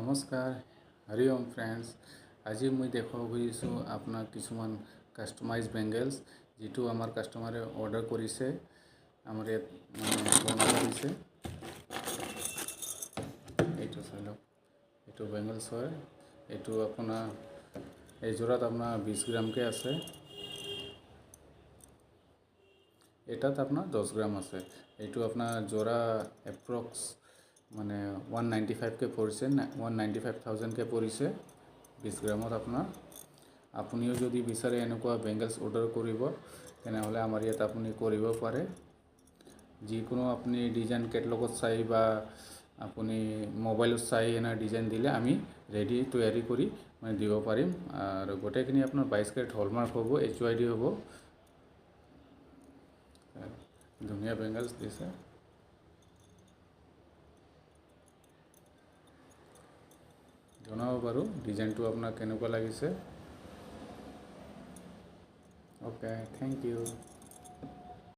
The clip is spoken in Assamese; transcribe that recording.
নমস্কাৰ, হৰি ওম ফ্ৰেণ্ডছ। আজি মই দেখুৱাব খুজিছোঁ আপোনাক কিছুমান কাষ্টমাইজ বেংগলছ, যিটো আমাৰ কাষ্টমাৰে অৰ্ডাৰ কৰিছে, আমাৰ ইয়াত বনাব দিছে। এইটো চাই লওক, এইটো বেংগলছ হয়। এইটো আপোনাৰ এই যোৰাত আপোনাৰ 20 গ্ৰামকৈ আছে, এটাত আপোনাৰ 10 গ্ৰাম আছে। এইটো আপোনাৰ যোৰা এপ্ৰক্স মানে 195কৈ পৰিছে, 195,000কৈ পৰিছে 20 গ্ৰামত আপোনাৰ। আপুনিও যদি বিচাৰে এনেকুৱা বেংগলছ অৰ্ডাৰ কৰিব, তেনেহ'লে আমাৰ ইয়াত আপুনি কৰিব পাৰে। যিকোনো আপুনি ডিজাইন কেটলগত চাই বা আপুনি মোবাইলত চাই এনে ডিজাইন দিলে আমি ৰেডি তৈয়াৰী কৰি মানে দিব পাৰিম। আৰু গোটেইখিনি আপোনাৰ 22 কেৰেট হলমাৰ্ক হ'ব, HUID হ'ব। ধুনীয়া বেংগলছ দিছে। জনাব বাৰু ডিজাইনটো আপোনাক কেনেকুৱা লাগিছে। Okay, thank U.